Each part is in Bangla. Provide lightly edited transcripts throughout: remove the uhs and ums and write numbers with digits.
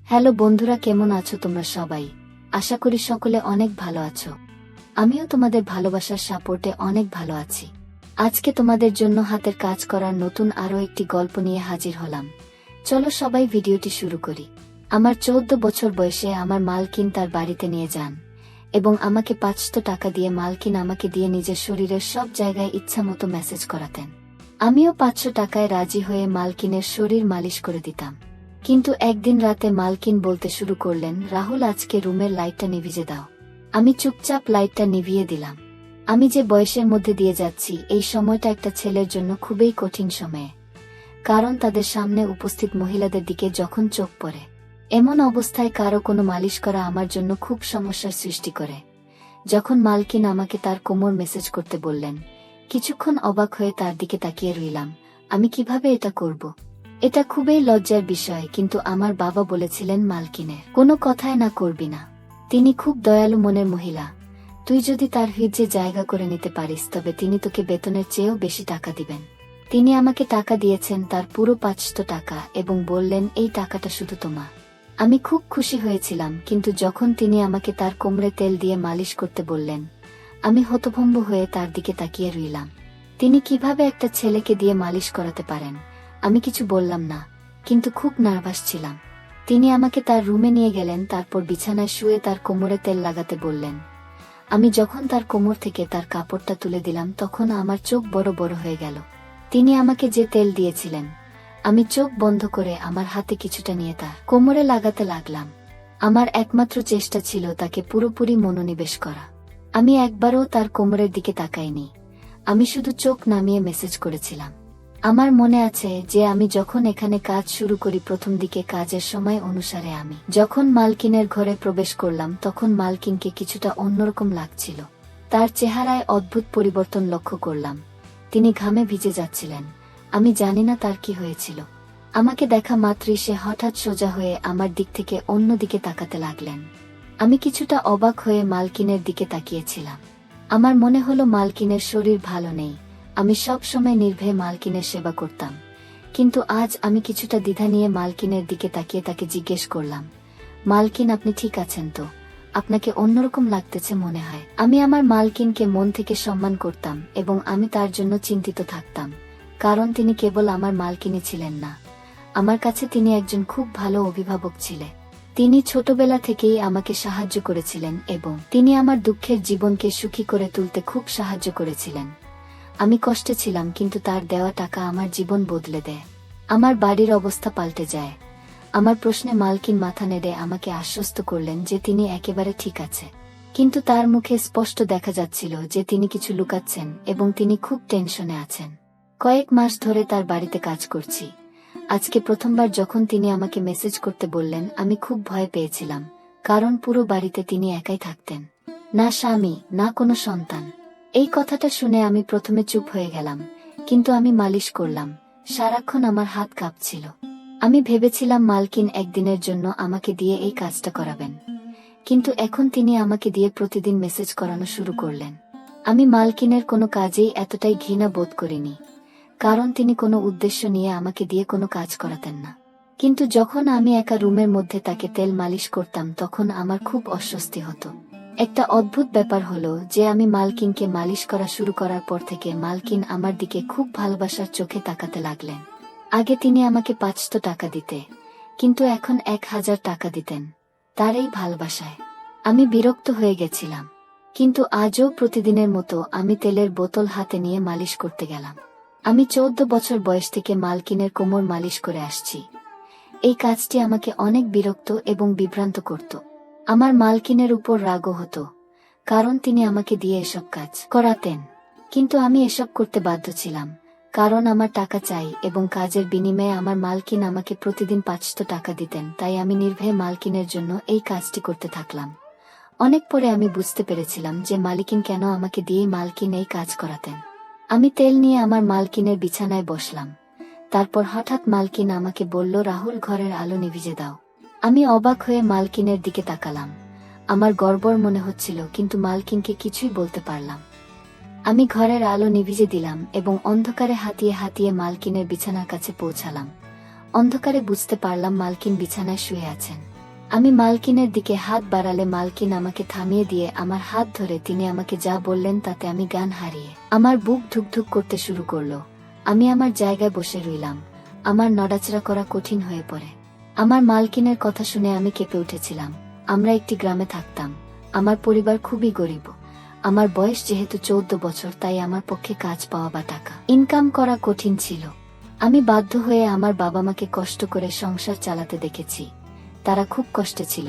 হ্যালো বন্ধুরা, কেমন আছো তোমরা সবাই? আশা করি সকলে অনেক ভালো আছো। আমিও তোমাদের ভালোবাসার সাপোর্টে অনেক ভালো আছি। আজকে তোমাদের জন্য হাতের কাজ করার নতুন আরো একটি গল্প নিয়ে হাজির হলাম। চলো সবাই ভিডিওটি শুরু করি। আমার 14 বছর বয়সে আমার মালকিন তার বাড়িতে নিয়ে যান এবং আমাকে 500 টাকা দিয়ে মালকিন আমাকে দিয়ে নিজের শরীরের সব জায়গায় ইচ্ছামতো মেসেজ করাতেন। আমিও 500 টাকায় রাজি হয়ে মালকিনের শরীর মালিশ করে দিতাম। কিন্তু একদিন রাতে মালকিন বলতে শুরু করলেন, রাহুল আজকে রুমের লাইটটা নিভিয়ে দাও। আমি চুপচাপ লাইটটা নিভিয়ে দিলাম। আমি যে বয়সের মধ্যে দিয়ে যাচ্ছি, এই সময়টা একটা ছেলের জন্য খুবই কঠিন সময়, কারণ তাদের সামনে উপস্থিত মহিলাদের দিকে যখন চোখ পড়ে, এমন অবস্থায় কারো কোনো মালিশ করা আমার জন্য খুব সমস্যার সৃষ্টি করে। যখন মালকিন আমাকে তার কোমর মেসেজ করতে বললেন, কিছুক্ষণ অবাক হয়ে তার দিকে তাকিয়ে রইলাম। আমি কিভাবে এটা করব? এটা খুবই লজ্জার বিষয়, কিন্তু আমার বাবা বলেছিলেন, মালকিনের কোনো কথায় না করবি না। তিনি খুব দয়ালু মনের মহিলা। তুই যদি তার হৃদয়ে জায়গা করে নিতে পারিস, তবে তিনি তোকে বেতনের চেয়েও বেশি টাকা দিবেন। তিনি আমাকে টাকা দিয়েছেন, তার পুরো 500 টাকা, এবং বললেন, এই টাকাটা শুধু তোমার। আমি খুব খুশি হয়েছিলাম, কিন্তু যখন তিনি আমাকে তার কোমরে তেল দিয়ে মালিশ করতে বললেন, আমি হতভম্ব হয়ে তার দিকে তাকিয়ে রইলাম। তিনি কিভাবে একটা ছেলেকে দিয়ে মালিশ করাতে পারেন? আমি কিছু বললাম না, কিন্তু খুব নার্ভাস ছিলাম। তিনি আমাকে তার রুমে নিয়ে গেলেন, তারপর বিছানায় শুয়ে তার কোমরে তেল লাগাতে বললেন। আমি যখন তার কোমর থেকে তার কাপড়টা তুলে দিলাম, তখন আমার চোখ বড় বড় হয়ে গেল। তিনি আমাকে যে তেল দিয়েছিলেন, আমি চোখ বন্ধ করে আমার হাতে কিছুটা নিয়ে তার কোমরে লাগাতে লাগলাম। আমার একমাত্র চেষ্টা ছিল তাকে পুরোপুরি মনোনিবেশ করা। আমি একবারও তার কোমরের দিকে তাকাইনি। আমি শুধু চোখ নামিয়ে মেসেজ করেছিলাম। আমার মনে আছে যে আমি যখন এখানে কাজ শুরু করি, প্রথম দিকে কাজের সময় অনুসারে আমি যখন মালকিনের ঘরে প্রবেশ করলাম, তখন মালকিনকে কিছুটা অন্যরকম লাগছিল। তার চেহারায় অদ্ভুত পরিবর্তন লক্ষ্য করলাম। তিনি ঘামে ভিজে যাচ্ছিলেন। আমি জানি না তার কি হয়েছিল। আমাকে দেখা মাত্রই সে হঠাৎ সোজা হয়ে আমার দিক থেকে অন্য দিকে তাকাতে লাগলেন। আমি কিছুটা অবাক হয়ে মালকিনের দিকে তাকিয়েছিলাম। আমার মনে হলো মালকিনের শরীর ভালো নেই। আমি সব সময় নির্ভয়ে মালকিনের সেবা করতাম, কিন্তু আজ আমি কিছুটা দ্বিধা নিয়ে মালকিনের দিকে তাকিয়ে তাকে জিজ্ঞেস করলাম, মালকিন, আপনি ঠিক আছেন তো? আপনাকে অন্যরকম লাগতেছে মনে হয়। আমি আমার মালকিনকে মন থেকে সম্মান করতাম এবং আমি তার জন্য চিন্তিত থাকতাম, কারণ তিনি কেবল আমার মালকিনই ছিলেন না, আমার কাছে তিনি একজন খুব ভালো অভিভাবক ছিলেন। তিনি ছোটবেলা থেকেই আমাকে সাহায্য করেছিলেন এবং তিনি আমার দুঃখের জীবনকে সুখী করে তুলতে খুব সাহায্য করেছিলেন। আমি কষ্টে ছিলাম, কিন্তু তার দেওয়া টাকা আমার জীবন বদলে দেয়। আমার বাড়ির অবস্থা পাল্টে যায়। আমার প্রশ্নে মালকিন মাথা নেড়ে আমাকে আশ্বস্ত করলেন যে তিনি একেবারে ঠিক আছে, কিন্তু তার মুখে স্পষ্ট দেখা যাচ্ছিল যে তিনি কিছু লুকাচ্ছেন এবং তিনি খুব টেনশনে আছেন। কয়েক মাস ধরে তার বাড়িতে কাজ করছি। আজকে প্রথমবার যখন তিনি আমাকে মেসেজ করতে বললেন, আমি খুব ভয় পেয়েছিলাম, কারণ পুরো বাড়িতে তিনি একাই থাকতেন, না স্বামী, না কোনো সন্তান। এই কথাটা শুনে আমি প্রথমে চুপ হয়ে গেলাম, কিন্তু আমি মালিশ করলাম। সারাক্ষণ আমার হাত কাঁপছিল। আমি ভেবেছিলাম মালকিন একদিনের জন্য আমাকে দিয়ে এই কাজটা করাবেন, কিন্তু এখন তিনি আমাকে দিয়ে প্রতিদিন মেসেজ করানো শুরু করলেন। আমি মালকিনের কোনো কাজেই এতটাই ঘৃণা বোধ করিনি, কারণ তিনি কোনো উদ্দেশ্য নিয়ে আমাকে দিয়ে কোনো কাজ করাতেন না। কিন্তু যখন আমি একা রুমের মধ্যে তাকে তেল মালিশ করতাম, তখন আমার খুব অস্বস্তি হতো। একটা অদ্ভুত ব্যাপার হলো যে আমি মালকিনকে মালিশ করা শুরু করার পর থেকে মালকিন আমার দিকে খুব ভালোবাসার চোখে তাকাতে লাগলেন। আগে তিনি আমাকে 500 টাকা দিতে, কিন্তু এখন 1000 টাকা দিতেন। তার এই ভালোবাসায় আমি বিরক্ত হয়ে গেছিলাম। কিন্তু আজও প্রতিদিনের মতো আমি তেলের বোতল হাতে নিয়ে মালিশ করতে গেলাম। আমি 14 বছর বয়স থেকে মালকিনের কোমর মালিশ করে আসছি। এই কাজটি আমাকে অনেক বিরক্ত এবং বিভ্রান্ত করত। আমার মালকিনের উপর রাগও হতো, কারণ তিনি আমাকে দিয়ে এসব কাজ করাতেন, কিন্তু আমি এসব করতে বাধ্য ছিলাম, কারণ আমার টাকা চাই এবং কাজের বিনিময়ে আমার মালকিন আমাকে প্রতিদিন 500 টাকা দিতেন। তাই আমি নির্ভয়ে মালকিনের জন্য এই কাজটি করতে থাকলাম। অনেক পরে আমি বুঝতে পেরেছিলাম যে মালকিন কেন আমাকে দিয়ে মালকিন এই কাজ করাতেন। আমি তেল নিয়ে আমার মালকিনের বিছানায় বসলাম। তারপর হঠাৎ মালকিন আমাকে বলল, রাহুল, ঘরের আলো নিভিয়ে দাও। আমি অবাক হয়ে মালকিনের দিকে তাকালাম। আমার গড়বড় মনে হচ্ছিল, কিন্তু মালকিনকে কিছুই বলতে পারলাম। আমি ঘরের আলো নিভিয়ে দিলাম এবং অন্ধকারে হাতিয়ে হাতিয়ে মালকিনের বিছানার কাছে পৌঁছালাম। অন্ধকারে বুঝতে পারলাম মালকিন বিছানায় শুয়ে আছেন। আমি মালকিনের দিকে হাত বাড়ালে মালকিন আমাকে থামিয়ে দিয়ে আমার হাত ধরে তিনি আমাকে যা বললেন তাতে আমি জ্ঞান হারিয়ে আমার বুক ধুকধুক করতে শুরু করলো। আমি আমার জায়গায় বসে রইলাম। আমার নড়াচড়া করা কঠিন হয়ে পড়ে। আমার মালকিনের কথা শুনে আমি কেঁপে উঠেছিলাম। আমরা একটি গ্রামে থাকতাম। আমার পরিবার খুবই গরিব। আমার বয়স যেহেতু 14 বছর, তাই আমার পক্ষে কাজ পাওয়া বা টাকা ইনকাম করা কঠিন ছিল। আমি বাধ্য হয়ে আমার বাবা মাকে কষ্ট করে সংসার চালাতে দেখেছি। তারা খুব কষ্টে ছিল,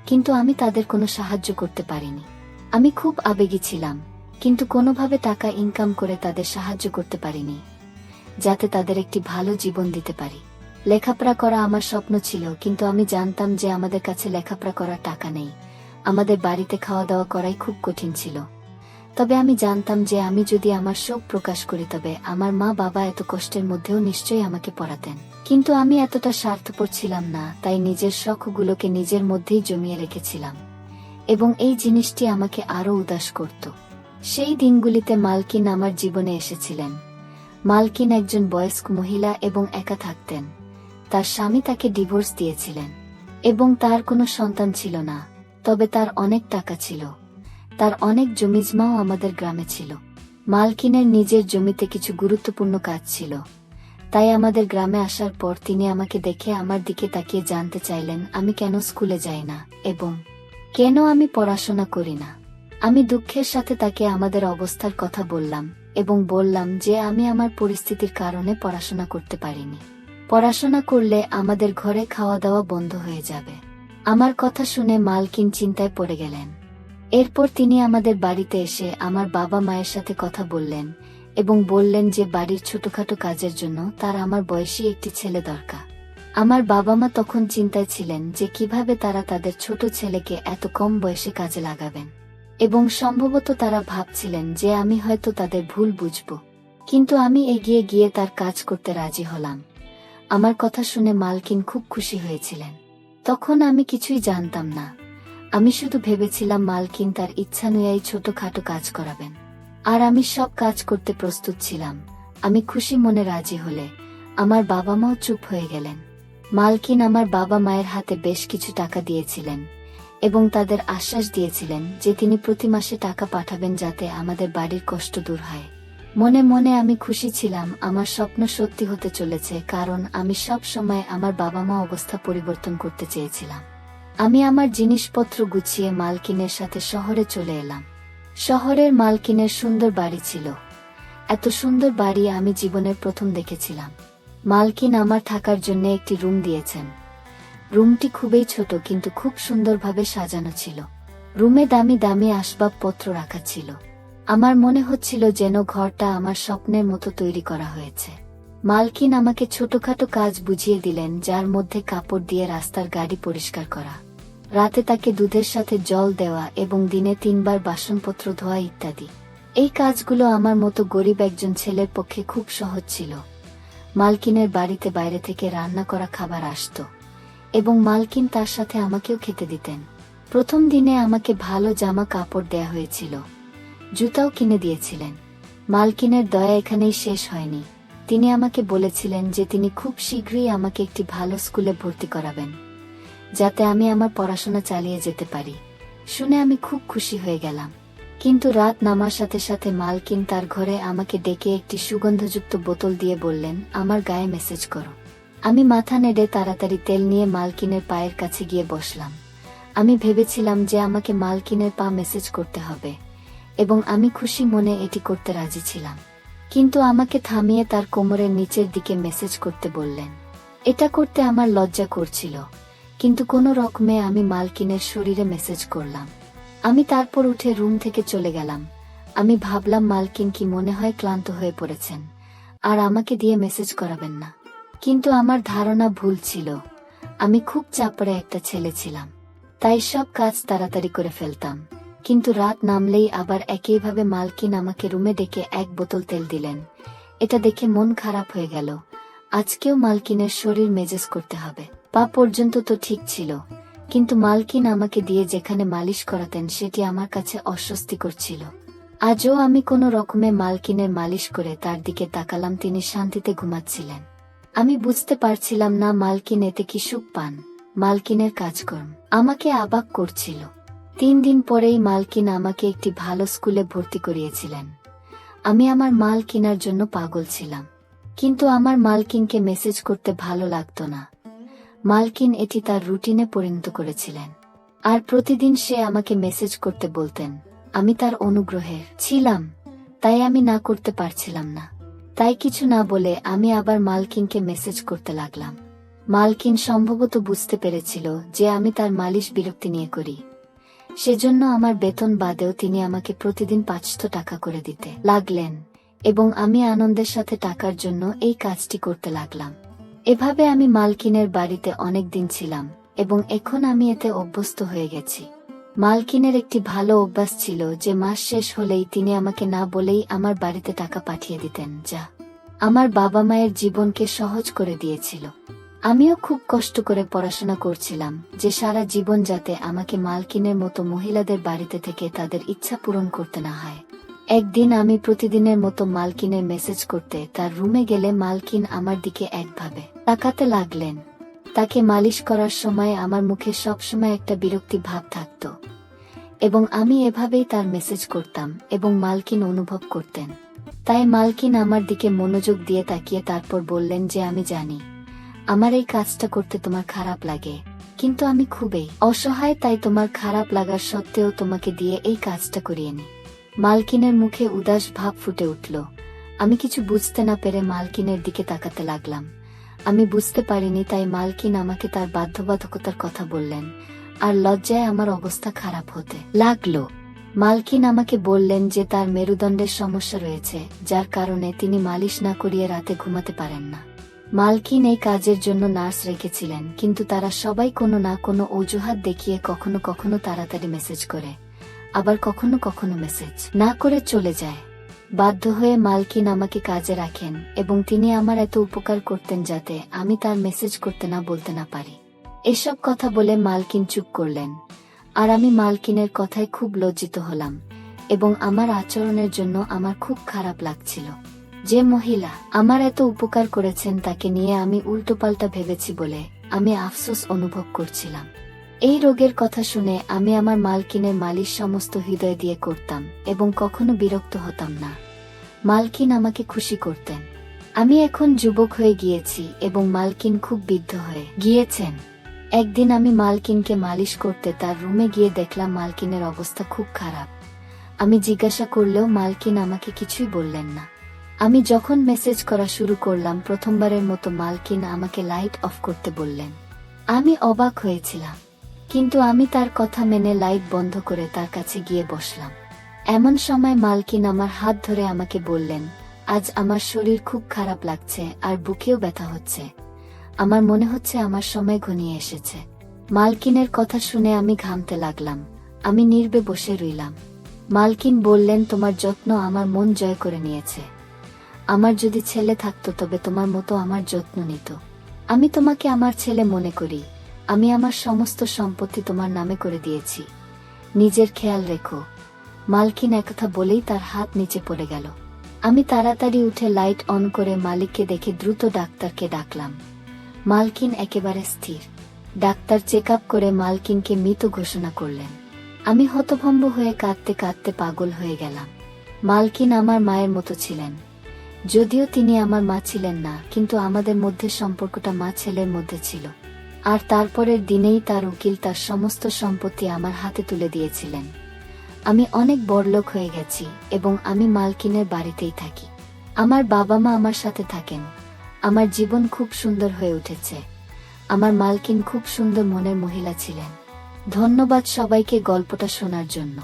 কিন্তু আমি তাদের কোনো সাহায্য করতে পারিনি। আমি খুব আবেগী ছিলাম, কিন্তু কোনোভাবে টাকা ইনকাম করে তাদের সাহায্য করতে পারিনি, যাতে তাদের একটি ভালো জীবন দিতে পারি। লেখাপড়া করা আমার স্বপ্ন ছিল, কিন্তু আমি জানতাম যে আমাদের কাছে লেখাপড়া করার টাকা নেই। আমাদের বাড়িতে খাওয়া দাওয়া করাই খুব কঠিন ছিল। তবে আমি জানতাম যে আমি যদি আমার শোক প্রকাশ করি তবে আমার মা বাবা এত কষ্টের মধ্যেও নিশ্চয়ই আমাকে পড়াতেন। কিন্তু আমি এতটা স্বার্থপর ছিলাম না, তাই নিজের শখগুলোকে নিজের মধ্যেই জমিয়ে রেখেছিলাম, এবং এই জিনিসটি আমাকে আরো উদাস করত। সেই দিনগুলিতে মালকিন আমার জীবনে এসেছিলেন। মালকিন একজন বয়স্ক মহিলা এবং একা থাকতেন। তার স্বামী তাকে ডিভোর্স দিয়েছিলেন এবং তার কোনো সন্তান ছিল না। তবে তার অনেক টাকা ছিল। তার অনেক জমিজমাও আমাদের গ্রামে ছিল। মালকিনের নিজের জমিতে কিছু গুরুত্বপূর্ণ কাজ ছিল। তাই আমাদের গ্রামে আসার পর তিনি আমাকে দেখে আমার দিকে তাকিয়ে জানতে চাইলেন আমি কেন স্কুলে যাই না এবং কেন আমি পড়াশোনা করি না। আমি দুঃখের সাথে তাকে আমাদের অবস্থার কথা বললাম এবং বললাম যে আমি আমার পরিস্থিতির কারণে পড়াশোনা করতে পারিনি। পড়াশোনা করলে আমাদের ঘরে খাওয়া দাওয়া বন্ধ হয়ে যাবে। আমার কথা শুনে মালকিন চিন্তায় পড়ে গেলেন। এরপর তিনি আমাদের বাড়িতে এসে আমার বাবা মায়ের সাথে কথা বললেন এবং বললেন যে বাড়ির ছোটখাটো কাজের জন্য তার আমার বয়সী একটি ছেলে দরকার। আমার বাবা মা তখন চিন্তায় ছিলেন যে কিভাবে তারা তাদের ছোট ছেলেকে এত কম বয়সে কাজে লাগাবেন, এবং সম্ভবত তারা ভাবছিলেন যে আমি হয়তো তাদের ভুল বুঝব। কিন্তু আমি এগিয়ে গিয়ে তার কাজ করতে রাজি হলাম। আমার কথা শুনে মালকিন খুব খুশি হয়েছিলেন। তখন আমি কিছুই জানতাম না। আমি শুধু ভেবেছিলাম মালকিন তার ইচ্ছানুযায়ী ছোটখাটো কাজ করাবেন, আর আমি সব কাজ করতে প্রস্তুত ছিলাম। আমি খুশি মনে রাজি হলে আমার বাবা মাও চুপ হয়ে গেলেন। মালকিন আমার বাবা মায়ের হাতে বেশ কিছু টাকা দিয়েছিলেন এবং তাদের আশ্বাস দিয়েছিলেন যে তিনি প্রতি মাসে টাকা পাঠাবেন যাতে আমাদের বাড়ির কষ্ট দূর হয়। মনে মনে আমি খুশি ছিলাম। আমার স্বপ্ন সত্যি হতে চলেছে, কারণ আমি সব সময় আমার বাবা মা অবস্থা পরিবর্তন করতে চেয়েছিলাম। আমি আমার জিনিসপত্র গুছিয়ে মালকিনের সাথে শহরে চলে এলাম। শহরের মালকিনের সুন্দর বাড়ি ছিল। এত সুন্দর বাড়ি আমি জীবনের প্রথম দেখেছিলাম। মালকিন আমার থাকার জন্য একটি রুম দিয়েছেন। রুমটি খুবই ছোট, কিন্তু খুব সুন্দরভাবে সাজানো ছিল। রুমে দামি দামি আসবাবপত্র রাখা ছিল। আমার মনে হচ্ছিল যেন ঘরটা আমার স্বপ্নের মতো তৈরি করা হয়েছে। মালকিন আমাকে ছোটখাটো কাজ বুঝিয়ে দিলেন, যার মধ্যে কাপড় দিয়ে রাস্তার গাড়ি পরিষ্কার করা, রাতে তাকে দুধের সাথে জল দেওয়া এবং দিনে 3 বার বাসনপত্র ধোয়া ইত্যাদি। এই কাজগুলো আমার মতো গরিব একজন ছেলের পক্ষে খুব সহজ ছিল। মালকিনের বাড়িতে বাইরে থেকে রান্না করা খাবার আসতো এবং মালকিন তার সাথে আমাকেও খেতে দিতেন। প্রথম দিনে আমাকে ভালো জামা কাপড় দেয়া হয়েছিল, জুতাও কিনে দিয়েছিলেন। মালকিনের দয়া এখানেই শেষ হয়নি। তিনি আমাকে বলেছিলেন যে তিনি খুব শীঘ্রই আমাকে একটি ভালো স্কুলে ভর্তি করাবেন, যাতে আমি আমার পড়াশোনা চালিয়ে যেতে পারি। শুনে আমি খুব খুশি হয়ে গেলাম। কিন্তু রাত নামার সাথে সাথে মালকিন তার ঘরে আমাকে ডেকে একটি সুগন্ধযুক্ত বোতল দিয়ে বললেন আমার গায়ে মেসেজ করো। আমি মাথা নেড়ে তাড়াতাড়ি তেল নিয়ে মালকিনের পায়ের কাছে গিয়ে বসলাম। আমি ভেবেছিলাম যে আমাকে মালকিনের পা মেসেজ করতে হবে, এবং আমি খুশি মনে এটি করতে রাজি ছিলাম। কিন্তু আমাকে থামিয়ে তার কোমরের নিচের দিকে মেসেজ করতে বললেন। এটা করতে আমার লজ্জা করছিল, কিন্তু কোনো রকমে আমি মালকিনের শরীরে মেসেজ করলাম। আমি তারপর উঠে রুম থেকে চলে গেলাম। আমি ভাবলাম মালকিন কি মনে হয় ক্লান্ত হয়ে পড়েছেন আর আমাকে দিয়ে মেসেজ করাবেন না। কিন্তু আমার ধারণা ভুল ছিল। আমি খুব চাপড়ে একটা ছেলে ছিলাম, তাই সব কাজ তাড়াতাড়ি করে ফেলতাম। কিন্তু রাত নামলেই আবার একইভাবে মালকিন আমাকে রুমে ডেকে 1 বোতল তেল দিলেন। এটা দেখে মন খারাপ হয়ে গেল। আজকেও মালকিনের শরীর মেজেজ করতে হবে। পা পর্যন্ত তো ঠিক ছিল, কিন্তু মালকিন আমাকে দিয়ে যেখানে মালিশ করাতেন সেটি আমার কাছে অস্বস্তিকর ছিল। আজও আমি কোনো রকমে মালকিনের মালিশ করে তার দিকে তাকালাম। তিনি শান্তিতে ঘুমাচ্ছিলেন। আমি বুঝতে পারছিলাম না মালকিন এতে কি সুখ পান। মালকিনের কাজকর্ম আমাকে অবাক করছিল। 3 দিন পরেই মালকিন আমাকে একটি ভালো স্কুলে ভর্তি করিয়েছিলেন। আমি আমার মাল কেনার জন্য পাগল ছিলাম, কিন্তু আমার মালকিনকে মেসেজ করতে ভালো লাগতো না। মালকিন এটি তার রুটিনে পরিণত করেছিলেন, আর প্রতিদিন সে আমাকে মেসেজ করতে বলতেন। আমি তার অনুগ্রহের ছিলাম, তাই আমি না করতে পারছিলাম না। তাই কিছু না বলে আমি আবার মালকিনকে মেসেজ করতে লাগলাম। মালকিন সম্ভবত বুঝতে পেরেছিল যে আমি তার মালিশ বিরক্তি নিয়ে করি, সেজন্য আমার বেতন বাদেও তিনি আমাকে প্রতিদিন 500 টাকা করে দিতে লাগলেন, এবং আমি আনন্দের সাথে টাকার জন্য এই কাজটি করতে লাগলাম। এভাবে আমি মালকিনের বাড়িতে অনেক দিন ছিলাম, এবং এখন আমি এতে অভ্যস্ত হয়ে গেছি। মালকিনের একটি ভালো অভ্যাস ছিল যে মাস শেষ হলেই তিনি আমাকে না বলেই আমার বাড়িতে টাকা পাঠিয়ে দিতেন, যা আমার বাবা মায়ের জীবনকে সহজ করে দিয়েছিল। আমিও খুব কষ্ট করে পড়াশোনা করছিলাম যে সারা জীবন যাতে আমাকে মালকিনের মতো মহিলাদের বাড়িতে থেকে তাদের ইচ্ছা পূরণ করতে না হয়। একদিন আমি প্রতিদিনের মতো মালকিনের মেসেজ করতে তার রুমে গেলে মালকিন আমার দিকে একভাবে তাকাতে লাগলেন। তাকে মালিশ করার সময় আমার মুখে সবসময় একটা বিরক্তি ভাব থাকত, এবং আমি এভাবেই তার মেসেজ করতাম এবং মালকিন অনুভব করতেন। তাই মালকিন আমার দিকে মনোযোগ দিয়ে তাকিয়ে তারপর বললেন যে আমি জানি আমার এই কাজটা করতে তোমার খারাপ লাগে, কিন্তু আমি খুবই অসহায়, তাই তোমার খারাপ লাগার সত্ত্বেও তোমাকে দিয়ে এই কাজটা করিয়ে নি। মালকিনের মুখে উদাস ভাব ফুটে উঠল। আমি কিছু বুঝতে না পেরে মালকিনের দিকে তাকাতে লাগলাম। আমি বুঝতে পারিনি, তাই মালকিন আমাকে তার বাধ্যবাধকতার কথা বললেন, আর লজ্জায় আমার অবস্থা খারাপ হতে লাগলো। মালকিন আমাকে বললেন যে তার মেরুদণ্ডের সমস্যা রয়েছে, যার কারণে তিনি মালিশ না করিয়ে রাতে ঘুমাতে পারেন না। মালকিন এই কাজের জন্য নার্স রেখেছিলেন, কিন্তু তারা সবাই কোনো না কোনো অজুহাত দেখিয়ে কখনো কখনো তাড়াতাড়ি মেসেজ করে, আবার কখনো কখনো মেসেজ না করে চলে যায়। বাধ্য হয়ে মালকিন আমাকে কাজে রাখেন, এবং তিনি আমার এত উপকার করতেন যাতে আমি তার মেসেজ করতে না বলতে না পারি। এসব কথা বলে মালকিন চুপ করলেন, আর আমি মালকিনের কথায় খুব লজ্জিত হলাম, এবং আমার আচরণের জন্য আমার খুব খারাপ লাগছিল। যে মহিলা আমার এত উপকার করেছেন তাকে নিয়ে আমি উল্টোপাল্টা ভেবেছি বলে আমি আফসোস অনুভব করছিলাম। এই রোগের কথা শুনে আমি আমার মালকিনের মালিশ সমস্ত হৃদয় দিয়ে করতাম এবং কখনো বিরক্ত হতাম না। মালকিন আমাকে খুশি করতেন। আমি এখন যুবক হয়ে গিয়েছি এবং মালকিন খুব বৃদ্ধ হয়ে গিয়েছেন। একদিন আমি মালকিনকে মালিশ করতে তার রুমে গিয়ে দেখলাম মালকিনের অবস্থা খুব খারাপ। আমি জিজ্ঞাসা করলেও মালকিন আমাকে কিছুই বললেন না। আমি যখন মেসেজ করা শুরু করলাম, প্রথমবারের মতো মালকিন আমাকে লাইট অফ করতে বললেন। আমি অবাক হয়েছিলাম, কিন্তু আমি তার কথা মেনে লাইট বন্ধ করে তার কাছে গিয়ে বসলাম। এমন সময় মালকিন আমার হাত ধরে আমাকে বললেন, আজ আমার শরীর খুব খারাপ লাগছে আর বুকেও ব্যথা হচ্ছে। আমার মনে হচ্ছে আমার সময় ঘনিয়ে এসেছে। মালকিনের কথা শুনে আমি ঘামতে লাগলাম। আমি নীরবে বসে রইলাম। মালকিন বললেন, তোমার যত্ন আমার মন জয় করে নিয়েছে। আমার যদি ছেলে থাকতো তবে তোমার মতো আমার যত্ন নিত। আমি তোমাকে আমার ছেলে মনে করি। আমি আমার সমস্ত সম্পত্তি তোমার নামে করে দিয়েছি। নিজের খেয়াল রেখো। মালকিন একথা বলেই তার হাত নিচে পড়ে গেল। আমি তাড়াতাড়ি উঠে লাইট অন করে মালিককে দেখে দ্রুত ডাক্তারকে ডাকলাম। মালকিন একেবারে স্থির। ডাক্তার চেক আপ করে মালকিনকে মৃত ঘোষণা করলেন। আমি হতভম্ব হয়ে কাঁদতে কাঁদতে পাগল হয়ে গেলাম। মালকিন আমার মায়ের মতো ছিলেন। যদিও তিনি আমার মা ছিলেন না, কিন্তু আমাদের মধ্যে সম্পর্কটা মা ছেলের মধ্যে ছিল। আর তারপরের দিনেই তার উকিল তার সমস্ত সম্পত্তি আমার হাতে তুলে দিয়েছিলেন। আমি অনেক বড়লোক হয়ে গেছি এবং আমি মালকিনের বাড়িতেই থাকি। আমার বাবা মা আমার সাথে থাকেন। আমার জীবন খুব সুন্দর হয়ে উঠেছে। আমার মালকিন খুব সুন্দর মনের মহিলা ছিলেন। ধন্যবাদ সবাইকে গল্পটা শোনার জন্য।